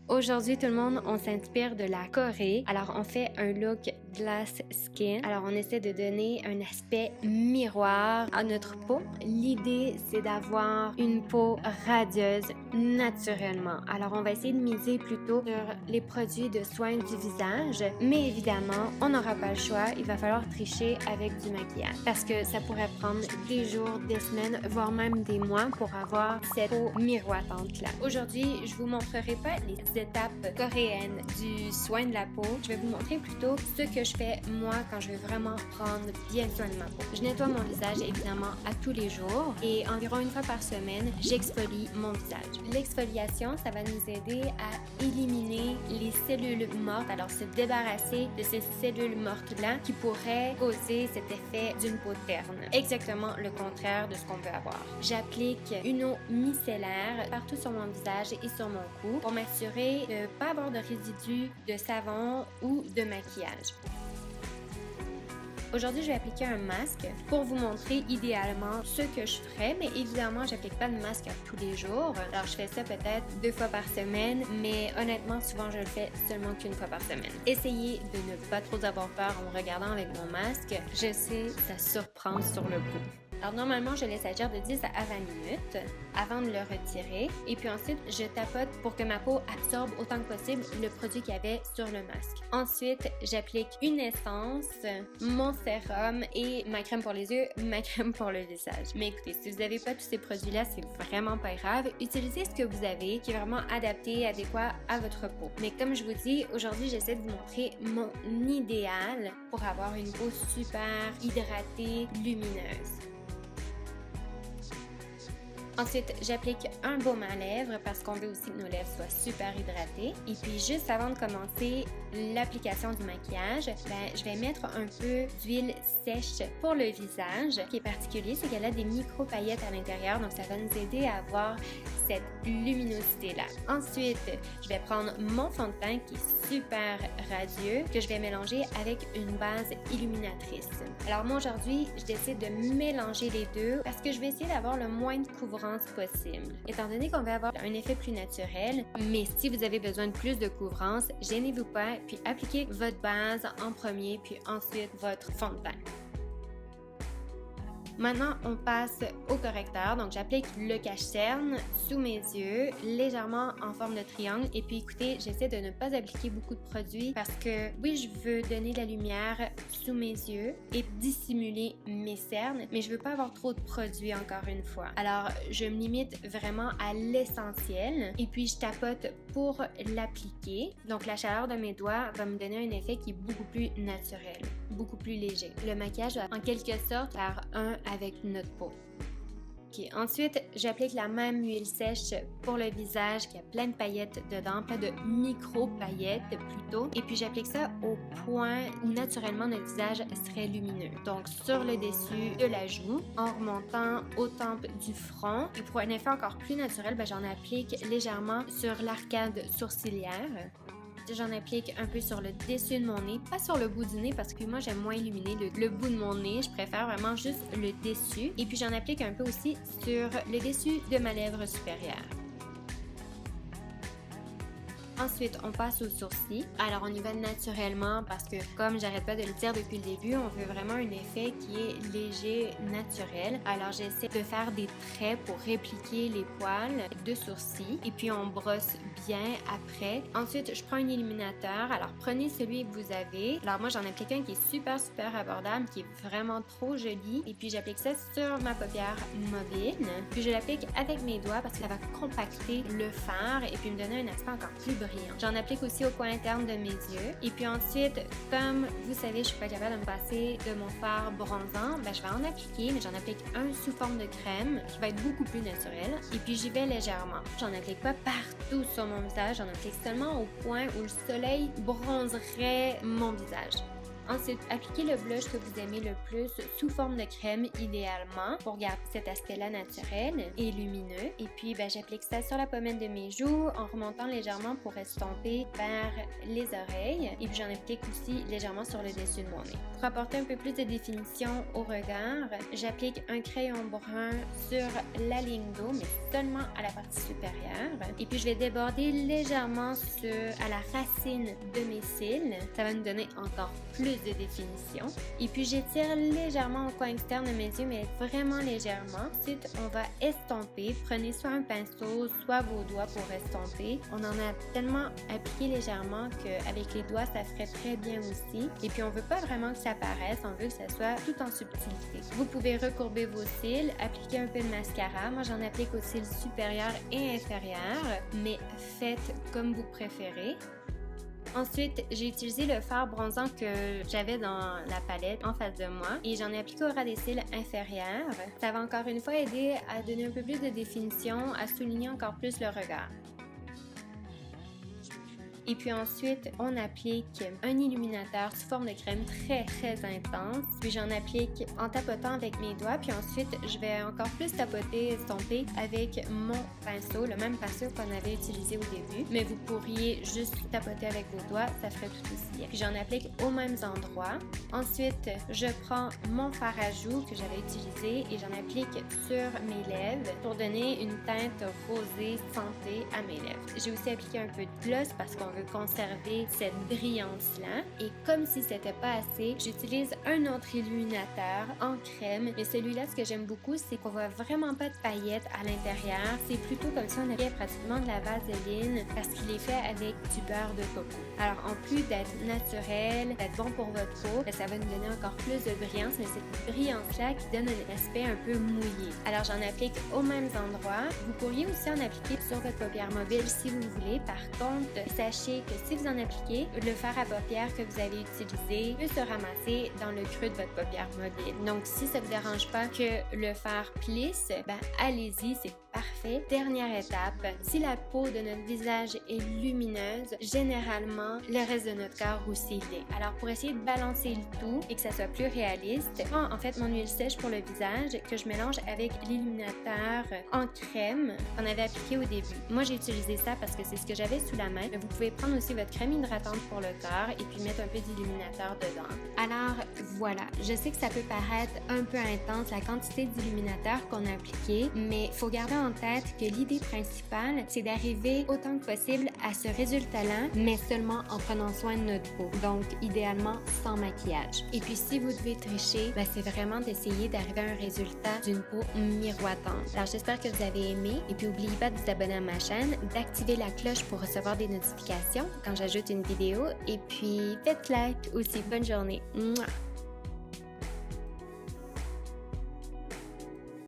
Aujourd'hui, tout le monde, on s'inspire de la Corée. Alors, on fait un look glass skin. Alors, on essaie de donner un aspect miroir à notre peau. L'idée, c'est d'avoir une peau radieuse naturellement. Alors, on va essayer de miser plutôt sur les produits de soins du visage. Mais évidemment, on n'aura pas le choix. Il va falloir tricher avec du maquillage. Parce que ça pourrait prendre des jours, des semaines, voire même des mois pour avoir cette peau miroitante-là. Aujourd'hui, je vous montrerai pas les étapes coréennes du soin de la peau. Je vais vous montrer plutôt ce que je fais moi quand je veux vraiment prendre bien soin de ma peau. Je nettoie mon visage évidemment à tous les jours et environ une fois par semaine, j'exfolie mon visage. L'exfoliation, ça va nous aider à éliminer les cellules mortes, alors se débarrasser de ces cellules mortes-là qui pourraient causer cet effet d'une peau terne. Exactement le contraire de ce qu'on veut avoir. J'applique une eau micellaire partout sur mon visage et sur mon cou pour m'assurer de ne pas avoir de résidus de savon ou de maquillage. Aujourd'hui, je vais appliquer un masque pour vous montrer idéalement ce que je ferais, mais évidemment, j'applique pas de masque tous les jours. Alors, je fais ça peut-être 2 fois par semaine, mais honnêtement, souvent, je le fais seulement qu'une fois par semaine. Essayez de ne pas trop avoir peur en me regardant avec mon masque. Je sais, ça surprend sur le coup. Alors normalement, je laisse agir de 10 à 20 minutes avant de le retirer. Et puis ensuite, je tapote pour que ma peau absorbe autant que possible le produit qu'il y avait sur le masque. Ensuite, j'applique une essence, mon sérum et ma crème pour les yeux, ma crème pour le visage. Mais écoutez, si vous n'avez pas tous ces produits-là, c'est vraiment pas grave. Utilisez ce que vous avez qui est vraiment adapté, adéquat à votre peau. Mais comme je vous dis, aujourd'hui, j'essaie de vous montrer mon idéal pour avoir une peau super hydratée, lumineuse. Ensuite, j'applique un baume à lèvres parce qu'on veut aussi que nos lèvres soient super hydratées. Et puis, juste avant de commencer l'application du maquillage, je vais mettre un peu d'huile sèche pour le visage. Ce qui est particulier, c'est qu'elle a des micro-paillettes à l'intérieur, donc ça va nous aider à avoir cette luminosité-là. Ensuite, je vais prendre mon fond de teint qui est super radieux, que je vais mélanger avec une base illuminatrice. Alors moi, aujourd'hui, je décide de mélanger les deux parce que je vais essayer d'avoir le moins de couvrance possible. Étant donné qu'on va avoir un effet plus naturel, mais si vous avez besoin de plus de couvrance, gênez-vous pas, puis appliquez votre base en premier, puis ensuite votre fond de teint. Maintenant, on passe au correcteur. Donc, j'applique le cache-cerne sous mes yeux, légèrement en forme de triangle. Et puis, écoutez, j'essaie de ne pas appliquer beaucoup de produits parce que, oui, je veux donner de la lumière sous mes yeux et dissimuler mes cernes, mais je veux pas avoir trop de produits encore une fois. Alors, je me limite vraiment à l'essentiel et puis je tapote pour l'appliquer. Donc, la chaleur de mes doigts va me donner un effet qui est beaucoup plus naturel, beaucoup plus léger. Le maquillage va en quelque sorte faire un avec notre peau. Okay. Ensuite, j'applique la même huile sèche pour le visage qui a plein de paillettes dedans, plein de micro-paillettes plutôt. Et puis j'applique ça au point où naturellement notre visage serait lumineux. Donc sur le dessus de la joue, en remontant aux tempes du front. Et pour un effet encore plus naturel, j'en applique légèrement sur l'arcade sourcilière. J'en applique un peu sur le dessus de mon nez, pas sur le bout du nez parce que moi j'aime moins illuminer le bout de mon nez, je préfère vraiment juste le dessus. Et puis j'en applique un peu aussi sur le dessus de ma lèvre supérieure. Ensuite, on passe aux sourcils. Alors, on y va naturellement parce que, comme j'arrête pas de le dire depuis le début, on veut vraiment un effet qui est léger, naturel. Alors, j'essaie de faire des traits pour répliquer les poils de sourcils. Et puis, on brosse bien après. Ensuite, je prends un illuminateur. Alors, prenez celui que vous avez. Alors, moi, j'en applique un qui est super abordable, qui est vraiment trop joli. Et puis, j'applique ça sur ma paupière mobile. Puis, je l'applique avec mes doigts parce que ça va compacter le fard et puis me donner un aspect encore plus brillant. J'en applique aussi au coin interne de mes yeux. Et puis ensuite, comme vous savez, je suis pas capable de me passer de mon fard bronzant, je vais en appliquer, mais j'en applique un sous forme de crème qui va être beaucoup plus naturel. Et puis j'y vais légèrement. J'en applique pas partout sur mon visage, j'en applique seulement au point où le soleil bronzerait mon visage. Ensuite, appliquez le blush que vous aimez le plus sous forme de crème idéalement pour garder cet aspect-là naturel et lumineux. Et puis, j'applique ça sur la pommette de mes joues en remontant légèrement pour estomper vers les oreilles. Et puis, j'en applique aussi légèrement sur le dessus de mon nez. Pour apporter un peu plus de définition au regard, j'applique un crayon brun sur la ligne d'eau, mais seulement à la partie supérieure. Et puis, je vais déborder légèrement à la racine de mes cils. Ça va nous donner encore plus de définition. Et puis, j'étire légèrement au coin externe de mes yeux, mais vraiment légèrement. Ensuite, on va estomper. Prenez soit un pinceau, soit vos doigts pour estomper. On en a tellement appliqué légèrement qu'avec les doigts, ça ferait très bien aussi. Et puis, on veut pas vraiment que ça paraisse. On veut que ça soit tout en subtilité. Vous pouvez recourber vos cils, appliquer un peu de mascara. Moi, j'en applique aux cils supérieurs et inférieurs, mais faites comme vous préférez. Ensuite, j'ai utilisé le fard bronzant que j'avais dans la palette en face de moi et j'en ai appliqué au ras des cils inférieurs. Ça va encore une fois aider à donner un peu plus de définition, à souligner encore plus le regard. Et puis ensuite, on applique un illuminateur sous forme de crème très intense. Puis j'en applique en tapotant avec mes doigts. Puis ensuite, je vais encore plus tapoter, estomper avec mon pinceau, le même pinceau qu'on avait utilisé au début. Mais vous pourriez juste tapoter avec vos doigts, ça ferait tout aussi bien. Puis j'en applique aux mêmes endroits. Ensuite, je prends mon fard à joues que j'avais utilisé et j'en applique sur mes lèvres pour donner une teinte rosée santé à mes lèvres. J'ai aussi appliqué un peu de gloss parce qu'on veut conserver cette brillance-là. Et comme si c'était pas assez, j'utilise un autre illuminateur en crème. Mais celui-là, ce que j'aime beaucoup, c'est qu'on voit vraiment pas de paillettes à l'intérieur. C'est plutôt comme si on avait pratiquement de la vaseline parce qu'il est fait avec du beurre de coco. Alors, en plus d'être naturel, d'être bon pour votre peau, ça va nous donner encore plus de brillance, mais cette brillance-là qui donne un aspect un peu mouillé. Alors, j'en applique aux mêmes endroits. Vous pourriez aussi en appliquer sur votre paupière mobile si vous voulez. Par contre, sachez que si vous en appliquez, le fard à paupières que vous avez utilisé peut se ramasser dans le creux de votre paupière mobile. Donc, si ça ne vous dérange pas que le fard plisse, allez-y, c'est parfait. Dernière étape, si la peau de notre visage est lumineuse, généralement, le reste de notre corps aussi l'est. Alors, pour essayer de balancer le tout et que ça soit plus réaliste, je prends en fait mon huile sèche pour le visage que je mélange avec l'illuminateur en crème qu'on avait appliqué au début. Moi, j'ai utilisé ça parce que c'est ce que j'avais sous la main, mais vous pouvez prendre aussi votre crème hydratante pour le corps et puis mettre un peu d'illuminateur dedans. Alors, voilà. Je sais que ça peut paraître un peu intense, la quantité d'illuminateur qu'on a appliqué, mais il faut garder en tête que l'idée principale, c'est d'arriver autant que possible à ce résultat-là, mais seulement en prenant soin de notre peau. Donc, idéalement, sans maquillage. Et puis, si vous devez tricher, c'est vraiment d'essayer d'arriver à un résultat d'une peau miroitante. Alors, j'espère que vous avez aimé. Et puis, n'oubliez pas de vous abonner à ma chaîne, d'activer la cloche pour recevoir des notifications quand j'ajoute une vidéo. Et puis, faites like aussi. Bonne journée. Mouah!